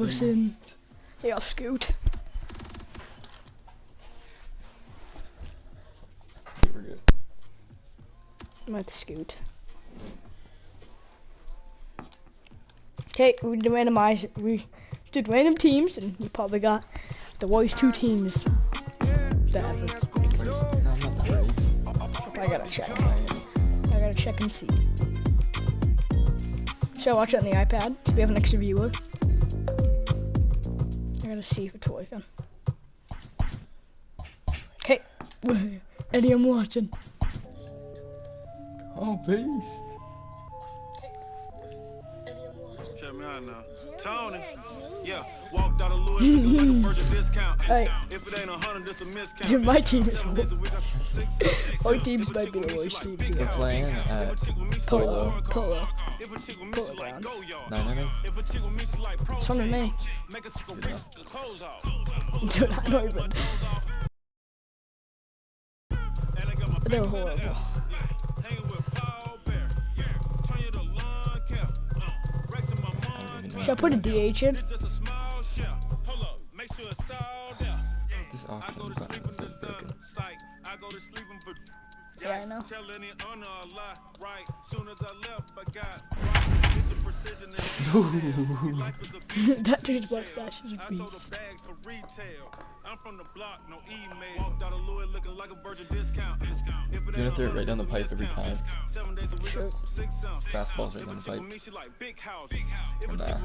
of us in. Hey, I'll scoot. We're good. I'm at the scoot. Okay, we did randomize it. We did random teams, and we probably got the worst 2 teams that ever exist. No, I'm not that ready. I gotta check. I gotta check and see. Should I watch it on the iPad? So we have an extra viewer. I gotta see if it's working. Okay. Eddie, I'm watching. Oh, beast. Check me out now. Tony. Yeah, walked out of Louis looking like a virgin discount. Hey. If it ain't 100, this a miscount. Dude, my team is worse. Our teams might be the worst teams. We're playing at Polo. Polo. Polo grounds. 9 innings. It's fun with me. Dude, I don't even. They're horrible. Should I put a DH in? This auction button is like broken. Yeah, I know. That dude's mustache is a beast. I'm from the block, no email. Walked out of Louis looking like a virgin discount. You're gonna throw it right down the pipe every time. Sure. Fastball's right down the pipe. Nah.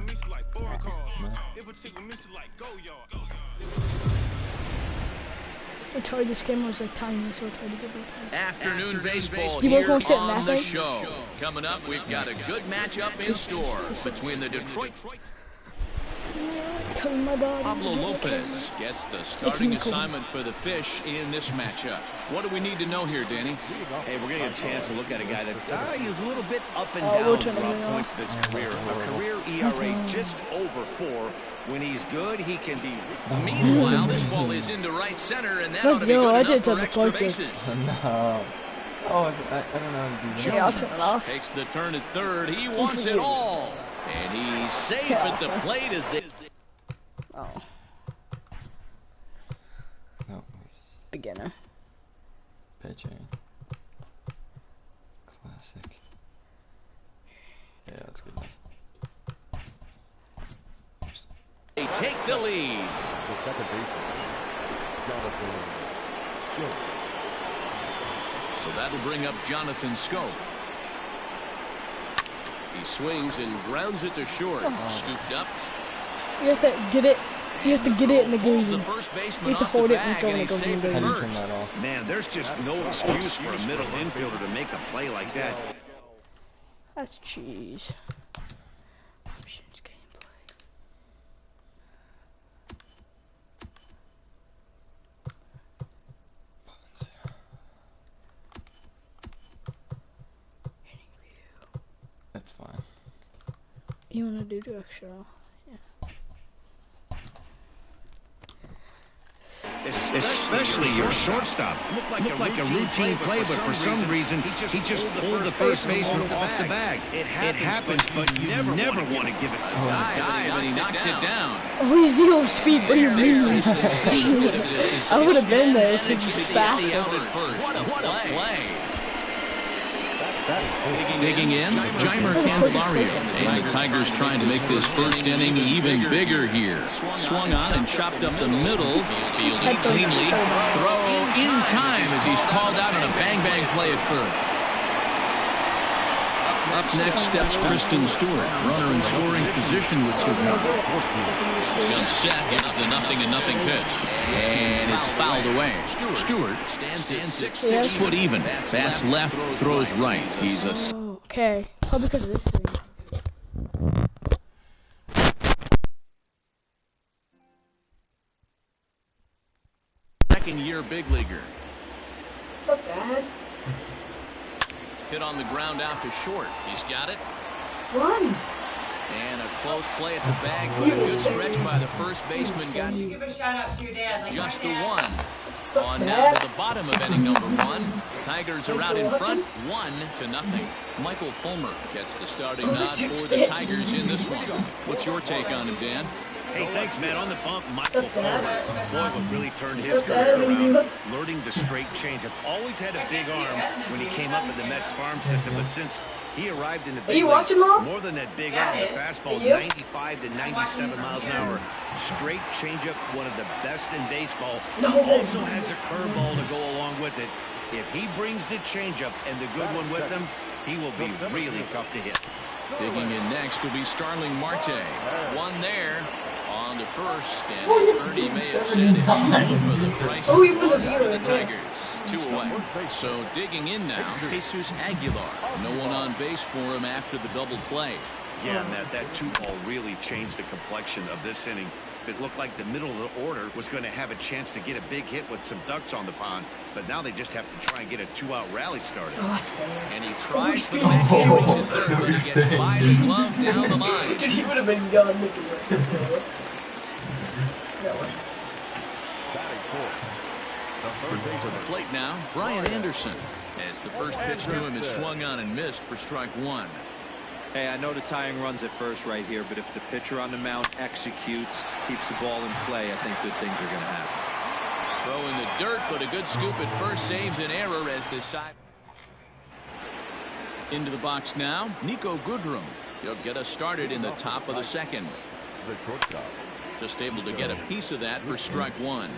I told you this game was like tiny, so I tried to get it. Afternoon baseball You both here won't sit in on that the thing? show. Coming up, we've got a good matchup in store between the Detroit. Cutting my body. Pablo Lopez gets the starting assignment for the Fish in this matchup. What do we need to know here, Danny? Hey, we're going to get a chance to look at a guy that he's a little bit up and we'll down turn it throughout around. points of his career. A career ERA just over 4. When he's good, he can be. Meanwhile, this ball is into right center, and that ought Let's to be go. good I enough did for something extra like this. bases. No. Oh, I don't know how to do that. Yeah, I'll turn it off. Takes the turn at third. He wants it all. And he's safe at the plate as they... Oh, No. beginner. Pitching. Classic. Yeah, that's good enough. They take the lead. So that'll bring up Jonathan Scope. He swings and grounds it to short. Scooped up. You have to get it. You have to get it in the Pulls green. the first You baseman have to off the hold it and bag, go and when it he's goes in safe the at How do you first. turn that off? Man, there's just no excuse for a middle infielder to make a play like that. That's cheese. Options gameplay. Hitting view. That's fine. You wanna do directional? Especially your shortstop. Looked like a routine play, but for some reason, he just pulled the first baseman off the bag. It happens, but you never want to give it to him. And he knocks it down. Oh, he's 0 speed. What do you mean? I would have been there if he was faster. What a play. Digging in, Jeimer Candelario. And the Tigers trying to make this first inning even bigger here. Swung on and chopped up the middle. Fielded cleanly. Throw in time as he's called out on a bang-bang play at first. Up next steps Kristen Stewart. Runner in scoring position with Savannah. Gun set. Here's the 0-0 pitch. And it's fouled away. Stewart stands at 6 foot even. Bats left, throws right. He's a... Oh, okay. Probably because of this thing. second-year big leaguer. What's up, Dad? Hit on the ground out to short. He's got it. Run! And a close play at the bag, but a good stretch by the first baseman. Got Give a shout out to your dad. Like just the my dad. one. On now to the bottom of inning number 1. Tigers are out in front, 1-0. Michael Fulmer gets the starting nod for the Tigers in this one. What's your take on him, Dan? Hey, thanks, man. On the bump, What's Michael up, Dad? Fulmer. Boy, what really turned his What's up, career Dad? What are you around. doing? Learning the straight changeup. Always had a big arm when he came up in the Mets farm system, but since he arrived in the big you leagues, watching, Mom? more than that big arm, the fastball, You? 95 to 97 miles an hour. Straight changeup, one of the best in baseball. No. Also has a curveball to go along with it. If he brings the changeup and the good one with him, he will be really tough to hit. Digging in next will be Starling Marte. One there on the first, and Oh, as it's Ernie may have said, 79. it's two for the price Oh, of you put one a for the viewer, yeah. Tigers. 2 away. So digging in now, Jesus Aguilar. No one on base for him after the double play. Yeah, Matt, that 2-ball really changed the complexion of this inning. It looked like the middle of the order was going to have a chance to get a big hit with some ducks on the pond, but now they just have to try and get a 2-out rally started. Oh, that's fair. And he tries for the back sandwich at third, but he gets by the glove down the line. Dude, he would have been gone if he went. No way. To the plate now, Brian Anderson, as the first pitch to him is swung on and missed for strike 1. Hey, I know the tying runs at first right here, but if the pitcher on the mound executes, keeps the ball in play, I think good things are going to happen. Throw in the dirt, but a good scoop at first saves an error as the side. Into the box now, Nico Goodrum. He'll get us started in the top of the second. Just able to get a piece of that for strike 1.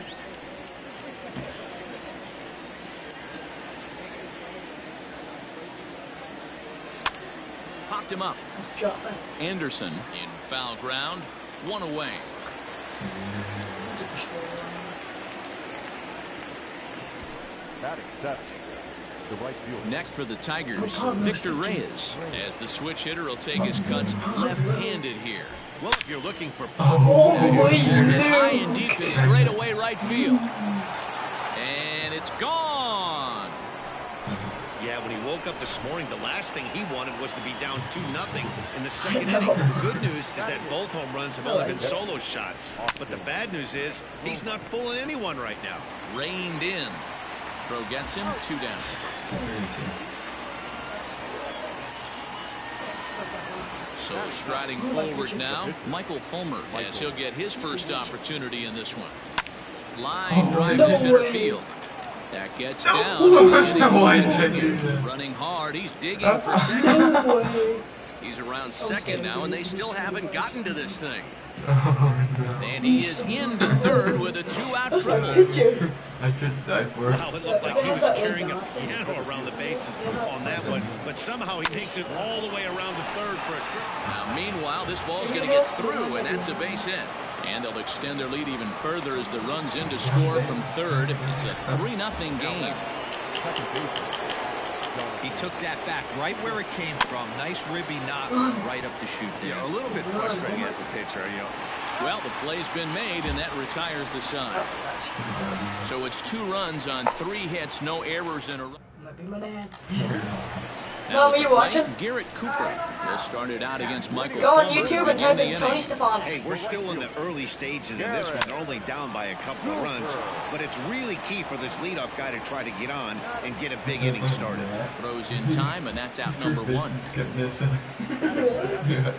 Popped him up. Anderson in foul ground. 1 away. Next for the Tigers, Victor Reyes, as the switch hitter will take his cuts left-handed here. Well, if you're looking for Hit high and deep is straight away right field. And it's gone. Yeah, when he woke up this morning, the last thing he wanted was to be down 2-0 in the second inning. Good news is that both home runs have only been solo shots. But the bad news is he's not fooling anyone right now. Reined in. Throw gets him, 2 down. So striding forward now, Michael Fulmer, as he'll get his first opportunity in this one. Line drive to center field. That gets down. Why did I do that? Running hard. He's digging for second. He's around second now, and they still haven't gotten to this thing. Oh no. And he is into third with a 2-out triple. I should die for it. Wow, it looked like he was carrying a piano around the bases on that one. But somehow he takes it all the way around to third for a triple. Now, meanwhile, this ball's going to get through, and that's a base hit. And they'll extend their lead even further as the run's in to score from third. It's a 3-0 game. He took that back right where it came from. Nice ribby knock right up the chute there. Yeah, a little bit frustrating as a pitcher, you know. Well, the play's been made, and that retires the side. So it's 2 runs on 3 hits, no errors in a row. Might be my dad. Now, Mom, are you watching? Garrett Cooper will start it out against Michael. Go on Fulmer YouTube to and begin type the in inning. Tony Stefano. Hey, we're still in the early stages in this one. They're only down by a couple of runs. But it's really key for this leadoff guy to try to get on and get a big inning started. Throws in time, and that's out number 1. Kept missing. Yeah.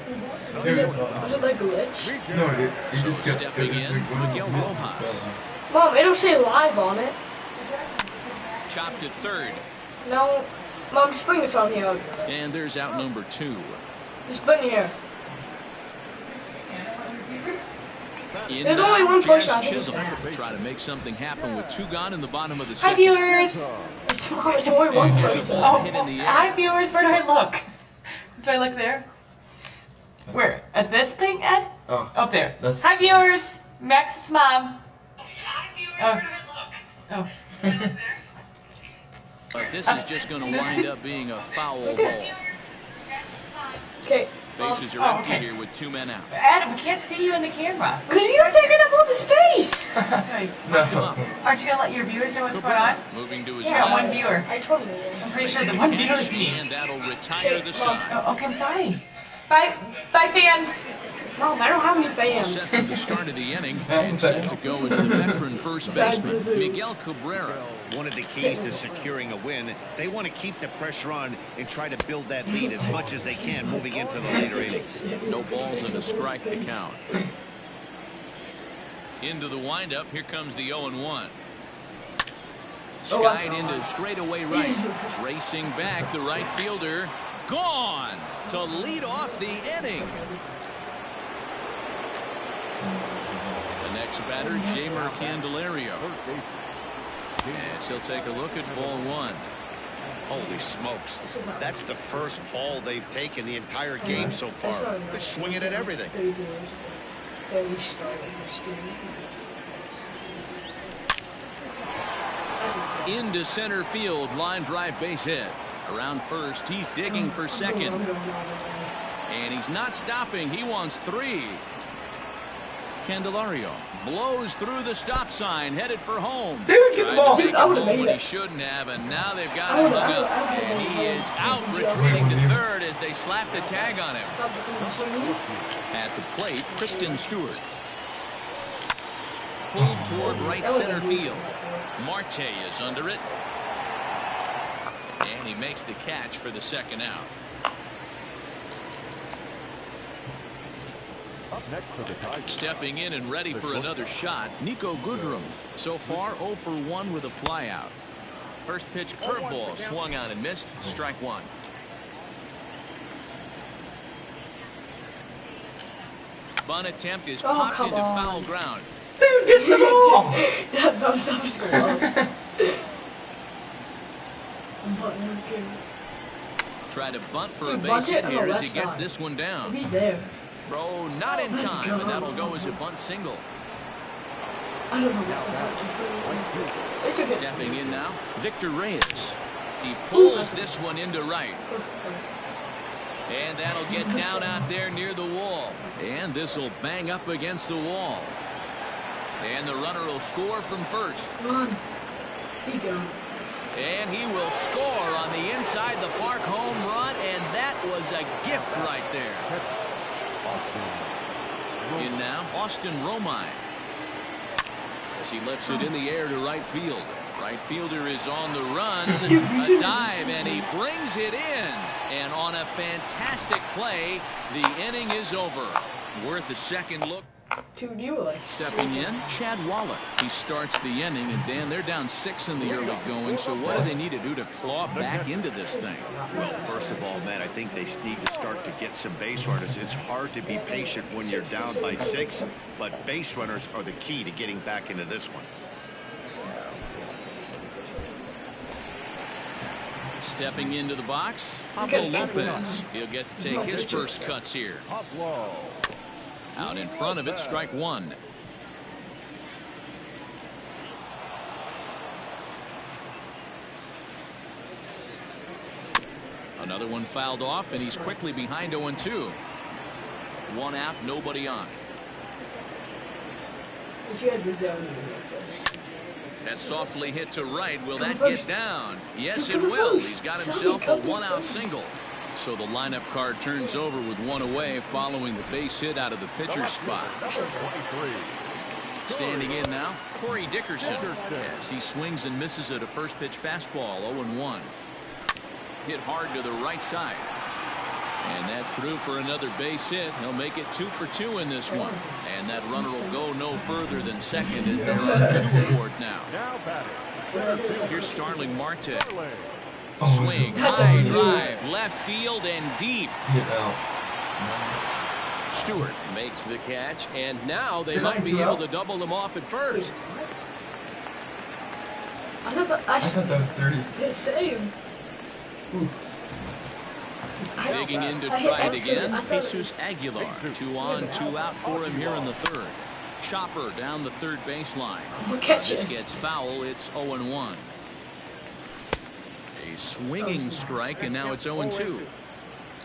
Was it like glitch? No, he So just kept stepping missing. in, Miguel Rojas. Mom, it'll say live on it. Chopped at third. No. Mom, just bring the phone here. And there's out number 2. Just bring it here. In There's only one Jazz push-up. Chisholm will try to make something happen with 2 gone in the bottom of the Hi second. viewers! It's only one And there's a person. ball hit in the air. Hi viewers, where do I look? Do I look there? Where? At this thing, Ed? Oh, Up there. that's- Hi viewers! Max's mom. Hi viewers, where do I look? Oh. But this is just going to wind up being a foul ball. Okay. Bases are Oh, empty okay. here with 2 men out. Ed, we can't see you in the camera. Because you're taking up all the space. Sorry. Picked him up. Aren't you gonna let your viewers know what's going on? Moving to his You got one left. viewer. I totally did. I'm pretty sure the one viewer is me. And that'll retire the side. Oh, okay, I'm sorry. Bye, bye fans. Mom, I don't have any All fans. set for the start of the inning and set to go is the veteran first baseman, Miguel Cabrera. One of the keys to securing a win, they want to keep the pressure on and try to build that lead as much as they can moving into the later innings. No balls and a strike to count. Into the windup. Here comes the 0-1. Oh, that's Skied into straightaway right. Racing back, the right fielder. Gone to lead off the inning. The next batter, Jamer Candelario. Yes, he'll take a look at ball one. Holy smokes. That's the first ball they've taken the entire game so far. They're swinging at everything. Into center field, line drive, base hit. Around first, he's digging for second. And he's not stopping. He wants 3. Candelario blows through the stop sign, headed for home. Dude, get the ball. Dude, I would have made He it. shouldn't have, and now they've got him hung up. And he is out, retreating to third as they slap the tag on him. At the plate, Kristen Stewart. Pulled toward right center field. Marte is under it. And he makes the catch for the second out. Stepping in and ready for another shot, Nico Goodrum. So far 0 for 1 with a flyout. First pitch curveball swung on and missed. Strike one. Bunt attempt is popped into foul ground. Dude, gets the ball. Try to bunt for a base hit here as he gets this one down. He's there. Throw not in time, and that'll go as a bunt single. I don't know. Stepping in now, Victor Reyes. He pulls this one into right. And that'll get down out there near the wall. And this will bang up against the wall. And the runner will score from first. Come on. He's gone. And he will score on the inside the park home run, and that was a gift right there. In now, Austin Romine. As he lifts it in the air to right field. Right fielder is on the run. A dive, and he brings it in. And on a fantastic play, the inning is over. Worth a second look. Dude, you were like Stepping in, Chad Wallach. He starts the inning, and Dan, they're down 6 in the early going. So what do they need to do to claw back into this thing? Well, first of all, Matt, I think they need to start to get some base runners. It's hard to be patient when you're down by 6, but base runners are the key to getting back into this one. Stepping into the box, Pablo Lopez. He'll get to take his first cuts here. Out in front of it, strike one. Another one fouled off, and he's quickly behind 0-2. One out, nobody on. If you had the zone, That softly hit to right. Will that get down? Yes, it will. He's got himself a one-out single. So the lineup card turns over with one away following the base hit out of the pitcher's spot. Standing in now, Corey Dickerson. As he swings and misses at a first pitch fastball, 0-1. Hit hard to the right side. And that's through for another base hit. He'll make it 2 for 2 in this one. And that runner will go no further than second as they're on 2 aboard now. Here's Starling Marte. Swing, high drive, left field and deep. Stewart makes the catch, and now they might be able to double them off at first. I thought that was 30. the same. Digging in to try it again, Jesus Aguilar. 2 on, 2 out for him here in the third. Chopper down the third baseline. This gets foul. It's 0-1. A swinging strike, and now it's 0-2.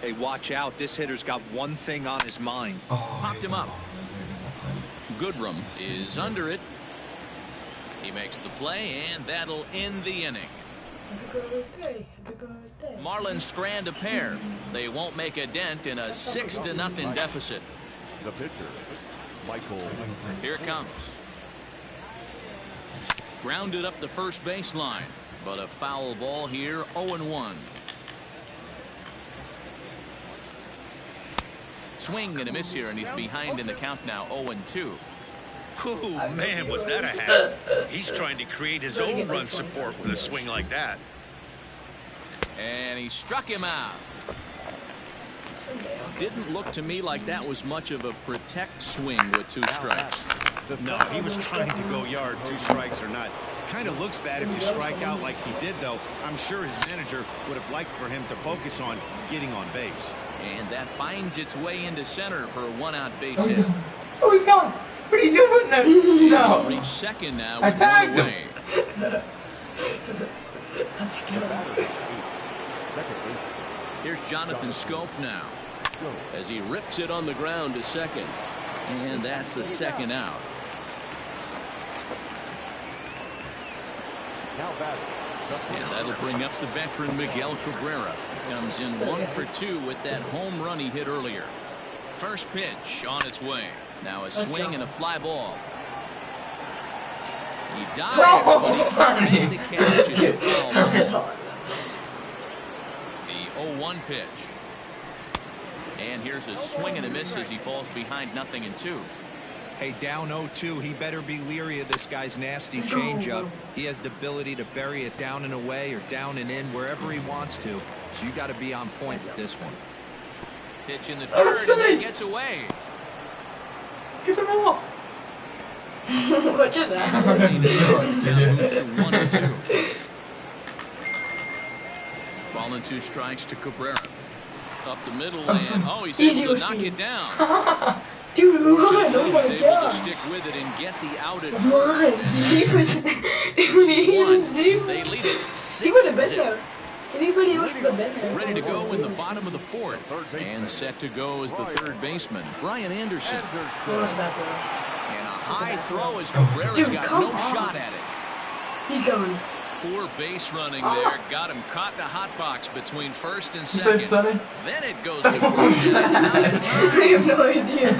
Hey, watch out. This hitter's got one thing on his mind. Popped him up. Goodrum is under it. He makes the play, and that'll end the inning. Marlins strand a pair. They won't make a dent in a 6-0 deficit. The pitcher, Michael. Here it comes. Grounded up the first baseline, but a foul ball here, 0-1. Swing and a miss here, and he's behind in the count now, 0-2. Oh, man, was that a hack. He's trying to create his own run support with a swing like that. And he struck him out. Didn't look to me like that was much of a protect swing with 2 strikes. No, he was trying to go yard, 2 strikes or not. Kind of looks bad if you strike out like he did, though. I'm sure his manager would have liked for him to focus on getting on base. And that finds its way into center for a 1-out base hit. Oh, he's gone. What are you doing? No. Reach second now with 1 away. Let's go. Here's Jonathan Scope now as he rips it on the ground to second. And that's the 2nd out. And that'll bring up the veteran Miguel Cabrera. Comes in 1 for 2 with that home run he hit earlier. First pitch on its way. Now a swing and a fly ball. He dives, but he can't make the catch. It's a foul ball. The 0-1 pitch. And here's a swing and a miss as he falls behind 0-2. Hey, down 0-2, he better be leery of this guy's nasty changeup. He has the ability to bury it down and away or down and in wherever he wants to. So you got to be on point with this one. Pitch in the third and then gets away. Get the ball. What just happened? Moves to 1-2. Ball and 2 strikes to Cabrera. Up the middle and he's able to knock it down. Dude, run! Oh my He's able god! to stick with it and get the out at Run! first. He was They lead it 6-0. He would have been there. Anybody else would have been there. Ready to go in the bottom of the 4th. And set to go is the 3rd baseman, Brian Anderson. What was that throw? And a high throw as Cabrera's got no shot at it. He's gone. Poor base running there. Got him caught in a hot box between 1st and 2nd. Then it goes to 1st and it's not in time. I have no idea.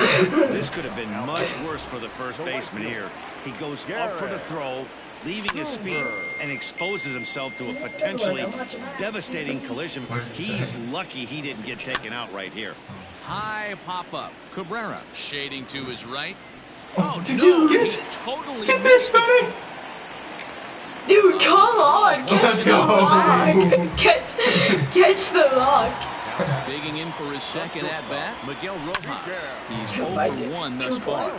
This could have been much worse for the first baseman here. He goes up for the throw, leaving his feet, and exposes himself to a potentially devastating collision. He's lucky he didn't get taken out right here. High pop-up. Cabrera shading to his right. Oh, Dude, no, get he totally this, missed it. buddy. Dude, come on! Catch Let's the go. lock! Catch the lock! Digging in for his 2nd at-bat, Miguel Rojas. He's 0 for 1 thus far.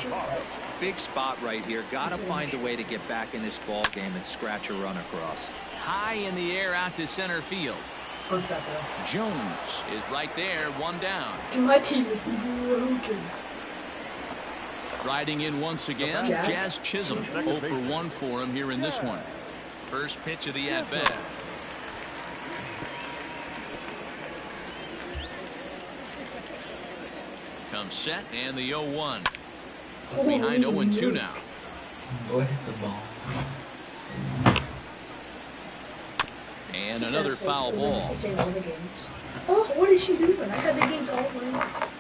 Big spot right here. Got to find a way to get back in this ball game and scratch a run across. High in the air out to center field. Jones is right there, 1 down. My team is broken. Riding in once again, Jazz Chisholm. 0 for 1 for him here in this one. First pitch of the at-bat. Comes set and the 0-1. Behind 0-2 now. Boy, hit the ball. And another foul ball. Oh, what is she doing? I had the games all lined up.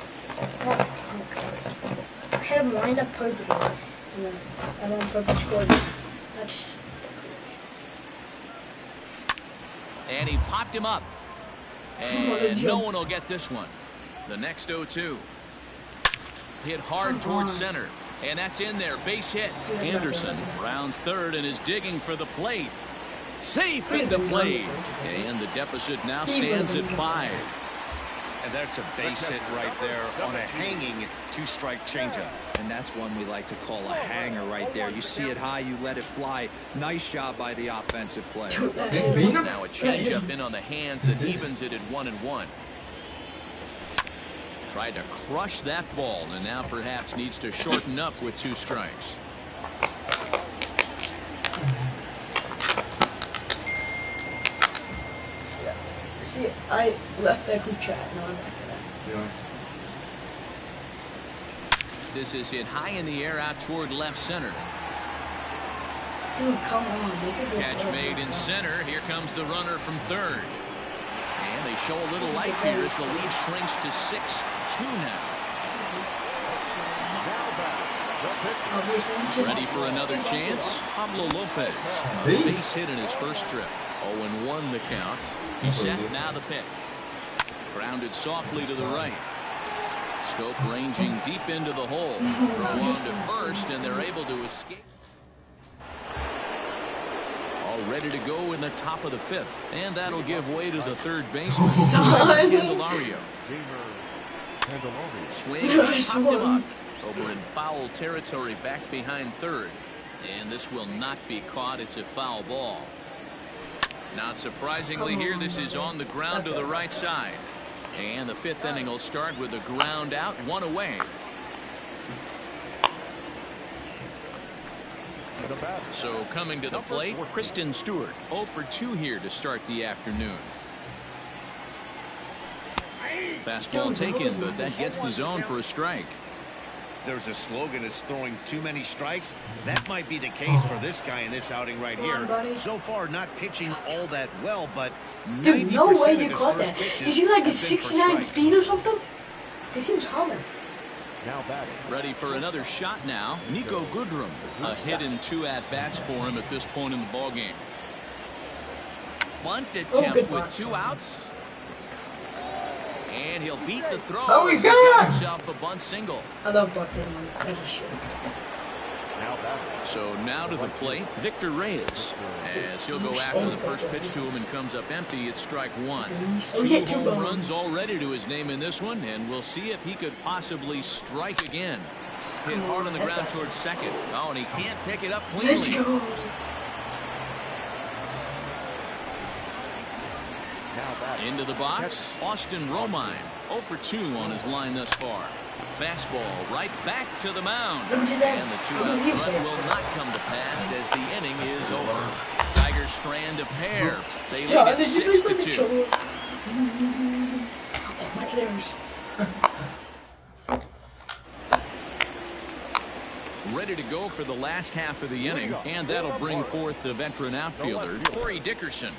I had them lined up perfectly. And then I went perfect score. That's... And he popped him up. And no one will get this one. The next 0-2. Hit hard towards center. And that's in there. Base hit. Anderson rounds 3rd and is digging for the plate. Safe at the plate. And the deficit now stands at 5. And that's a base hit right there on a hanging 2-strike changeup. And that's one we like to call a hanger right there. You see it high, you let it fly. Nice job by the offensive player. They beat him? Now a changeup in on the hands that evens it at 1-1. Tried to crush that ball and now perhaps needs to shorten up with 2 strikes. See, I left that group chat. Now I'm back in that. Yeah. This is hit high in the air out toward left center. Dude, come on. Catch made in center. Here comes the runner from 3rd. And they show a little life here as the lead shrinks to 6-2 now. Ready for another chance? Pablo Lopez. A base hit in his first trip. 0-1 the count. He's set, now the pitch. Grounded softly to the right. Scope ranging deep into the hole. Throw on to first, and they're able to escape. All ready to go in the top of the 5th, and that'll give way to the third baseman, Candelario. Swing, popped him up over in foul territory back behind third, and this will not be caught. It's a foul ball. Not surprisingly here, this is on the ground to the right side, and the 5th inning will start with a ground out, 1 away. So coming to the plate, Kristen Stewart, 0 for 2 here to start the afternoon. Fastball taken, but that gets the zone for a strike. There's a slogan, it's throwing too many strikes. That might be the case for this guy in this outing right here. So far, not pitching all that well, but 90% no way of you his caught first that. pitches Is he like a have been for 6'9" strikes. speed or something? This seems common. Now batting. Ready for another shot now. Nico Goodrum. A hit and 2 at-bats for him at this point in the ballgame. Bunt attempt with 2 outs. And he'll beat the throw. Oh, He's he's got got himself a bunt single. I love bunting. That's a shit. Now batting. So now to the plate, Victor Reyes. As he'll go after the first pitch to him and comes up empty, it's strike 1. 2 home runs already to his name in this one, and we'll see if he could possibly strike again. Hit hard on the ground towards second. Oh, and he can't pick it up cleanly. Let's go. Now batting. Into the box, Austin Romine, 0 for 2 on his line thus far. Fastball right back to the mound. And the 2-out run will not come to pass as the inning is over. Tigers strand a pair. They lead it 6-2. Oh, my ears. Ready to go for the last half of the inning, and that'll bring forth the veteran outfielder, Corey Dickerson.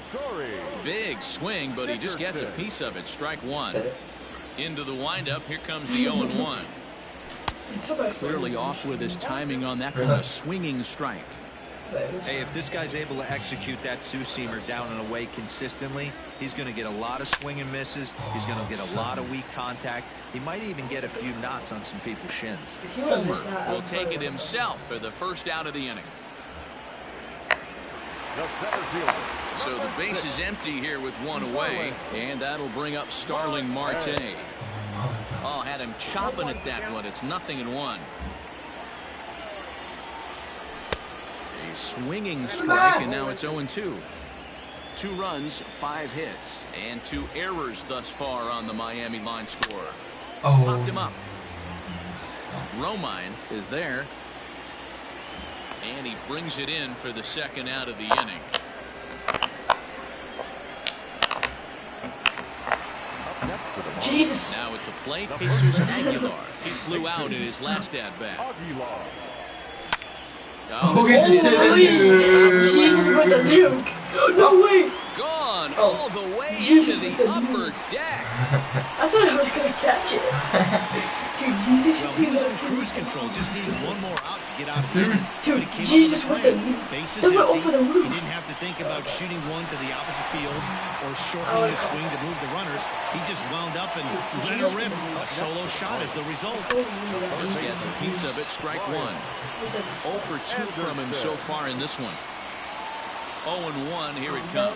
Big swing, but he just gets a piece of it. Strike 1. Into the windup, here comes the 0-1. Clearly off with his timing on that one, a swinging strike. Hey, if this guy's able to execute that 2-seamer down and away consistently, he's going to get a lot of swing and misses. He's going to get a lot of weak contact. He might even get a few knots on some people's shins. Fulmer will take it himself for the first out of the inning. So the base is empty here with 1 away, and that'll bring up Starling Marte. Oh, had him chopping at that one. It's 0-1. A swinging strike, and now it's 0-2. 2 runs, 5 hits, and 2 errors thus far on the Miami line score. Popped him up. Romine is there, and he brings it in for the second out of the inning. Jesus. Now at the plate, Jesus Aguilar. He flew out in his last at-bat. Oh, Jesus with the nuke. No way. Gone all the way Jesus to with the the upper deck. I thought I was going to catch it. Dude, Jesus. Well, he was on cruise control, just needed 1 more out to get out of the Dude, Jesus with the nuke. They went over the roof. He didn't have to think about shooting one to the opposite field or shortening his swing to move the runners. He just wound up and let it rip. A solo shot is the result. Just gets a piece of it. Strike 1. 0 for 2 from him so far in this one. 0-1. Here it comes.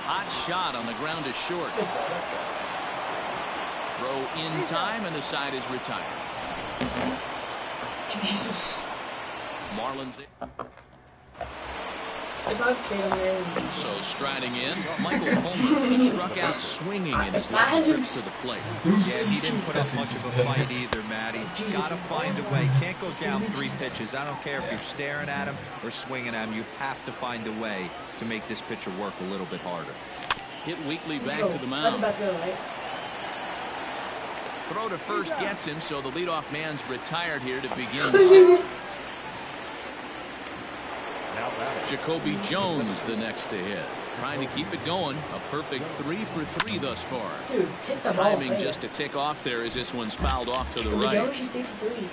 Hot shot on the ground is short. Throw in time, and the side is retired. Jesus. Marlins. If I've killed him. So striding in, Michael Fulmer. He struck out swinging in his last trips to the plate. Yeah, he didn't put up much of a fight either, Matty. Got to find a way. Can't go down 3 pitches. I don't care if you're staring at him or swinging at him. You have to find a way to make this pitcher work a little bit harder. Hit weakly back to the mound. That's about to go, right? Throw to first gets him, so the leadoff man's retired here to begin the 6th. Jacoby Jones the next to hit. Trying to keep it going. A perfect 3 for 3 thus far. Dude, hit the ball. Timing just to tick off there as this one's fouled off to the right. Jones just 3 for 3.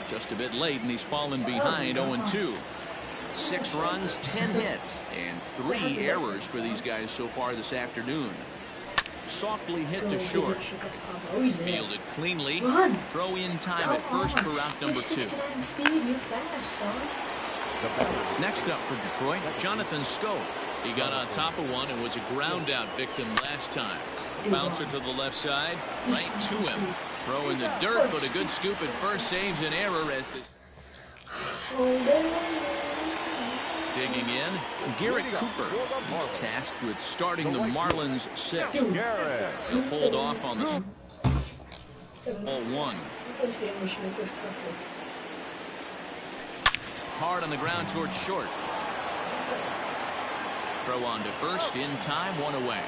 Just a bit late, and he's fallen behind 0-2. 6 runs, 10 hits, and 3 errors for these guys so far this afternoon. Softly hit to short. Fielded cleanly. Throw in time at first for route number 2. Next up for Detroit, Jonathan Scope. He got on top of one and was a ground out victim last time. A bouncer to the left side, right to him. Throw in the dirt, but a good scoop at first, saves an error as this. Digging in, Garrett Cooper. He's tasked with starting the Marlins 6th. He'll hold off on the ball 1. Hard on the ground towards short. Throw on to first, in time, 1 away.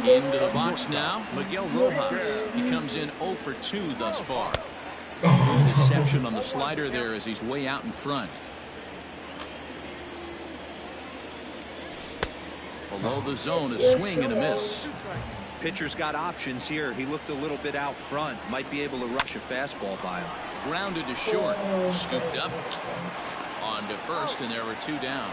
Into the box now, Miguel Rojas. He comes in 0 for 2 thus far. Deception on the slider there as he's way out in front. Below the zone, a swing and a miss. Pitcher's got options here. He looked a little bit out front. Might be able to rush a fastball by him. Grounded to short. Scooped up. On to first, and there were 2 down.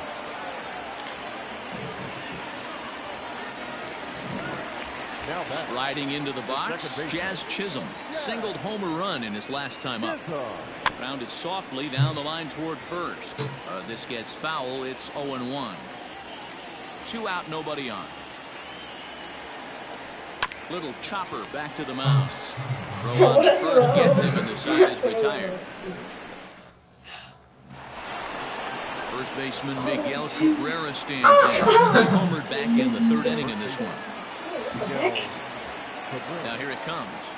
Striding into the box, Jazz Chisholm singled homer run in his last time up. Grounded softly down the line toward first. This gets foul. It's 0-1. 2 out, nobody on. Little chopper back to the mound. Throw on to first gets him, and the side is retired. First baseman Miguel Cabrera stands in. He homered back in the 3rd inning in this one. Now here it comes.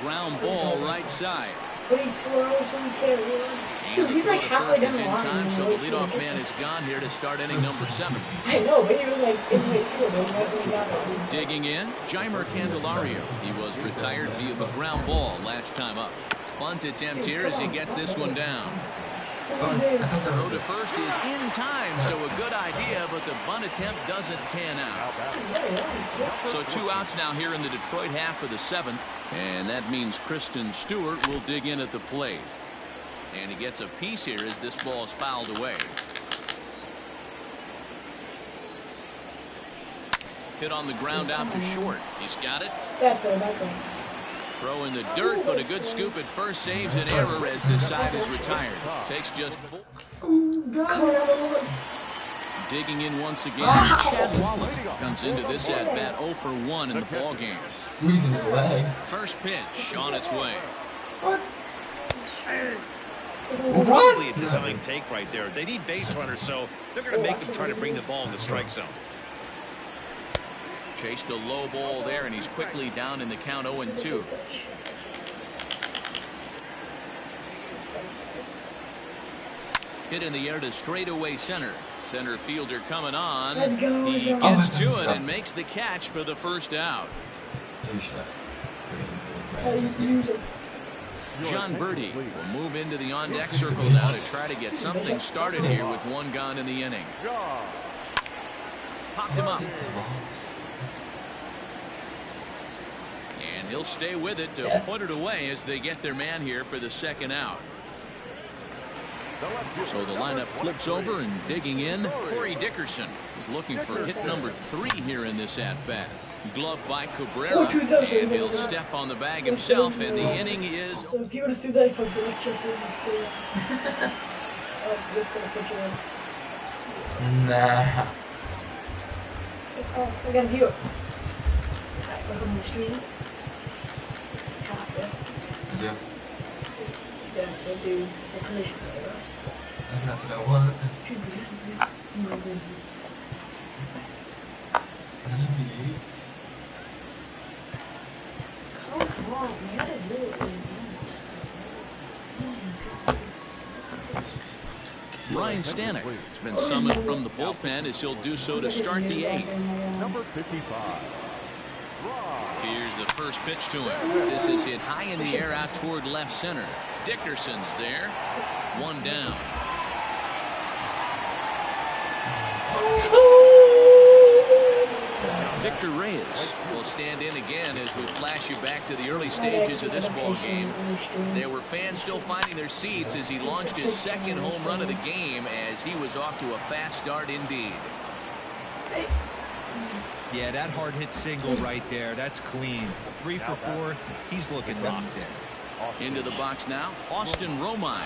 Ground ball right side. But he's slow, so he can't run. And He's like halfway down the line. Time, so the leadoff man is gone here to start inning number 7. I know, but he was like in the field right when he got it. Digging in, Jeimer Candelario. He was retired via the ground ball last time up. Bunt attempt here as he gets this one down. Throw to first is in time, so a good idea, but the bunt attempt doesn't pan out. So 2 outs now here in the Detroit half of the 7th, and that means Kristen Stewart will dig in at the plate. And he gets a piece here as this ball is fouled away. Hit on the ground out to short. He's got it. Back there. Throw in the dirt, but a good scoop at first saves an error as the side is retired. Takes just 4. Digging in once again, Chad Waller comes into this at bat 0 for 1 in the ball game. Squeezing the leg. First pitch on its way. Probably a design take right there. They need base runners, so they're going to make them try to bring the ball in the strike zone. Chased a low ball there, and he's quickly down in the count 0-2. Hit in the air to straightaway center. Center fielder coming on. He gets to it and makes the catch for the first out. John Birdie will move into the on-deck circle now to try to get something started here with 1 gone in the inning. Popped him up. And he'll stay with it to put it away as they get their man here for the 2nd out. So the lineup flips over, and digging in, Corey Dickerson is looking for hit number 3 here in this at-bat. Glove by Cabrera, and he'll step on the bag himself, and the inning is... Nah. I got a view. Welcome to the stream. Yeah. Yeah, they do the collision. That's about what? Maybe. Come on, man. Ryan Stanek has been summoned from the bullpen as he'll do so to start the 8th. Number 55. Here's the first pitch to him. This is hit high in the air out toward left center. Dickerson's there. 1 down. Victor Reyes will will stand in again as we flash you back to the early stages of this ball game. There were fans still finding their seats as he launched his second home run of the game, as he was off to a fast start indeed. Yeah, that hard hit single right there. That's clean. 3 for 4. He's looking locked in. Into the box now, Austin Romine,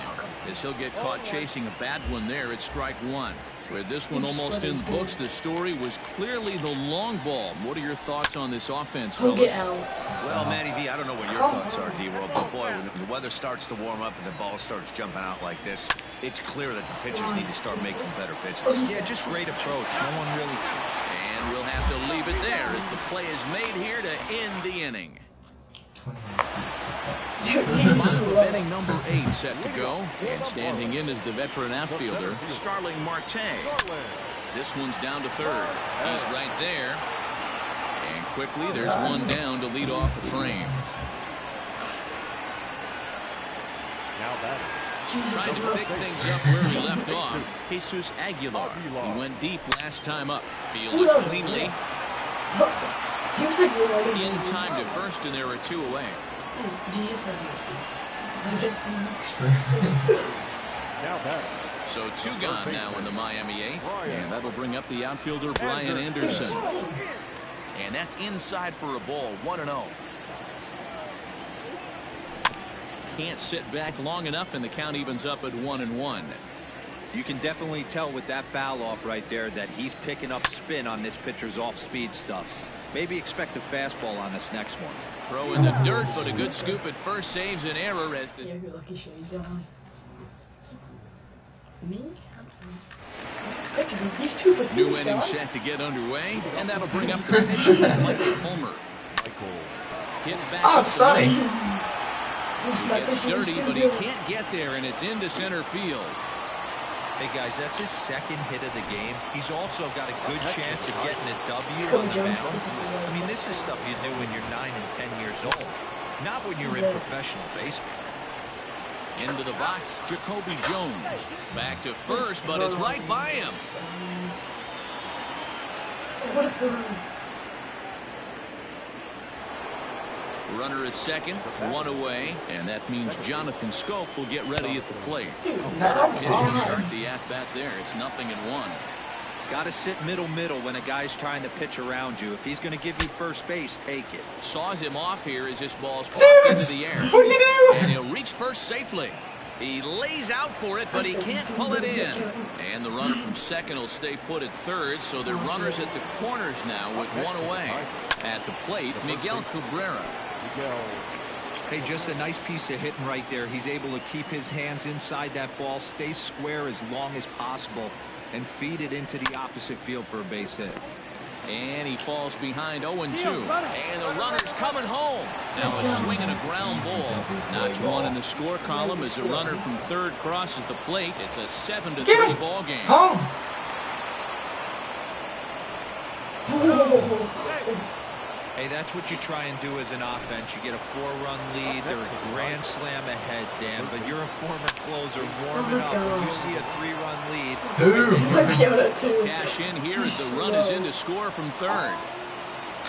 as he'll get caught chasing a bad one there at strike 1. With this one almost in the books, the story was clearly the long ball. What are your thoughts on this offense, fellas? Well, Matty V, I don't know what your thoughts are, D-Roll, but boy, when the weather starts to warm up and the ball starts jumping out like this, it's clear that the pitchers need to start making better pitches. Yeah, just great approach. No one really... And we'll have to leave it there as the play is made here to end the inning. Inning number 8 set to go, and standing in is the veteran outfielder, Starling Marte. This one's down to third. He's right there. And quickly, there's one down to lead off the frame. Now batting. Trying to pick things up where he left off, Jesus Aguilar. He went deep last time up. Fielded cleanly. In time to first, and there are 2 away. Now batting. So 2 gone now in the Miami 8th, and that'll bring up the outfielder Brian Anderson. And that's inside for a ball, 1-0. Can't sit back long enough, and the count evens up at 1-1. You can definitely tell with that foul off right there that he's picking up spin on this pitcher's off-speed stuff. Maybe expect a fastball on this next one. Throw in the dirt, but a good scoop at first saves an error as the new inning set to get underway, and that'll bring up the pitcher, Michael Fulmer. Hit back. Oh, Sonny. He gets dirty, but he can't get there, and it's into center field. Hey guys, that's his second hit of the game. He's also got a good chance of getting a W on the mound. I mean, this is stuff you do when you're 9 and 10 years old, not when you're in professional baseball. Into the box, Jacoby Jones. Back to first, but it's right by him. Runner at second, 1 away, and that means Jonathan Scope will get ready at the plate. Pitcher to start the at-bat there. It's 0-1. Got to sit middle when a guy's trying to pitch around you. If he's going to give you first base, take it. Saws him off here as this ball's popped into the air. What are you doing? And he'll reach first safely. He lays out for it, but he can't pull it in. And the runner from second will stay put at third, so they're runners at the corners now with 1 away. At the plate, Miguel Cabrera. Hey, just a nice piece of hitting right there. He's able to keep his hands inside that ball, stay square as long as possible, and feed it into the opposite field for a base hit. And he falls behind 0-2. And the runner's coming home. Now a swing and a ground ball. Notch 1 in the score column as the runner from third crosses the plate. It's a 7-3 ball game. Home. Hey, that's what you try and do as an offense. You get a 4-run lead. They're a grand slam ahead, Dan, but you're a former closer warming up. When you see a 3-run lead. Cash in here as the run is in to score from third.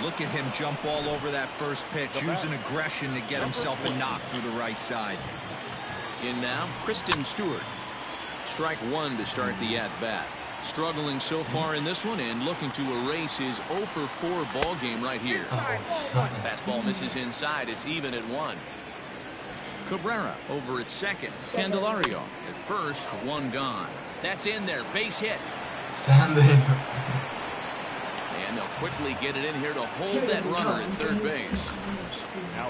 Look at him jump all over that first pitch, using aggression to get himself a knock through the right side. In now, Kristen Stewart. Strike 1 to start the at-bat. Struggling so far in this one and looking to erase his 0-for-4 ball game right here. Fastball misses inside. It's even at 1. Cabrera over at second. Candelario at first. 1 gone. That's in there. Base hit. Sandy. And they'll quickly get it in here to hold that runner at third base.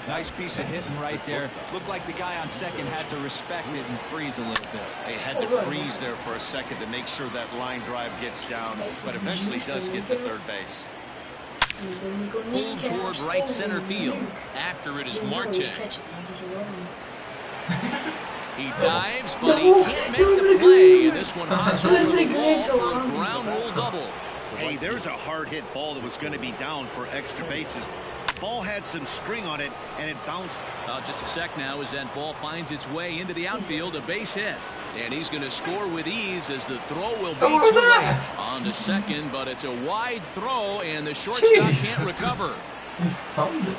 Nice piece of hitting right there. Looked like the guy on second had to respect it and freeze a little bit. They had to freeze there for a second to make sure that line drive gets down, but eventually does get to third base. Pulled toward right center field. After it is Marte. He dives, but he can't make the play. And this one hops over the wall for a ground rule double. Hey, there's a hard hit ball that was going to be down for extra bases. The ball had some string on it, and it bounced. Just a sec now as that ball finds its way into the outfield, a base hit. And he's going to score with ease as the throw will be too late. On to second, but it's a wide throw, and the shortstop can't recover. He's humble.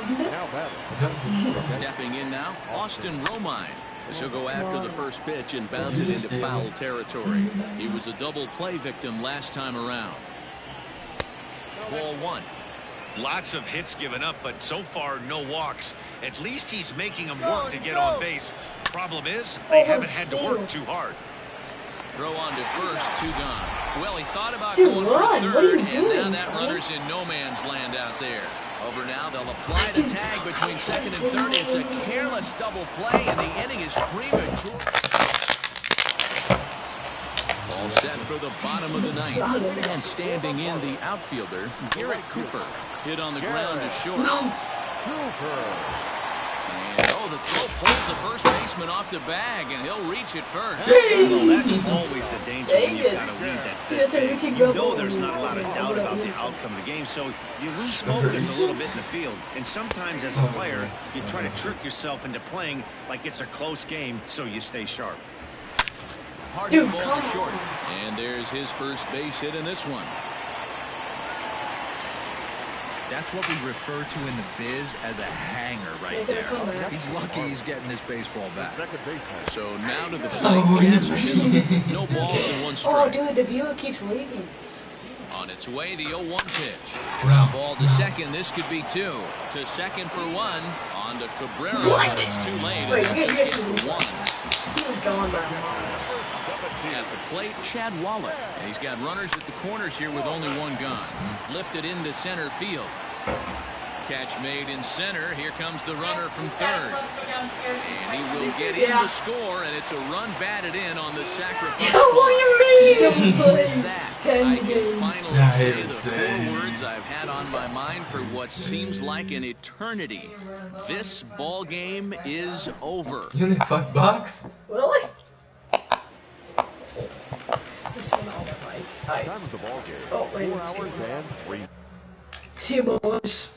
Now batting. Stepping in now, Austin Romine. As he'll go after the first pitch and bounce it into foul territory. He was a double play victim last time around. Ball one. Lots of hits given up, but so far no walks. At least he's making them work to get on base. Problem is, they haven't had to work too hard. Throw on to first, 2 gone. Well, he thought about going for third, and now that runner's in no man's land out there. Over now, they'll apply the tag between second and third. It's a careless double play, and the inning is premature. All set for the bottom of the ninth. And standing in, the outfielder, Garrett Cooper. Hit on the ground to short. And, the throw pulls the first baseman off the bag, and he'll reach it first. Well, that's always the danger when you've got a lead that's this big. You know there's not a lot of doubt about the outcome of the game, so you lose focus a little bit in the field. And sometimes as a player, you try to trick yourself into playing like it's a close game, so you stay sharp. Hard to ball to short. And there's his first base hit in this one. That's what we refer to in the biz as a hanger right there. He's lucky he's getting this baseball back. So now to the plate, Jazz Chisholm. No balls and 1 strike. Oh, dude, the viewer keeps leaving. On its way, the 0-1 pitch. Ground ball to second. This could be 2. To second for 1. On to Cabrera, but it's too late. Wait, and you're for 1. He was gone by At the plate, Chad Wallach. And he's got runners at the corners here with only 1 gone. Lifted into center field. Catch made in center. Here comes the runner from third. And he will get in to score, and it's a run batted in on the sacrifice. What do you mean? With that, I can finally say the 4 words I've had on my mind for what seems like an eternity. This ball game is over. You only $5? Really? Time of the ball game. Oh, wait. 4 hours and 3. See you, boys.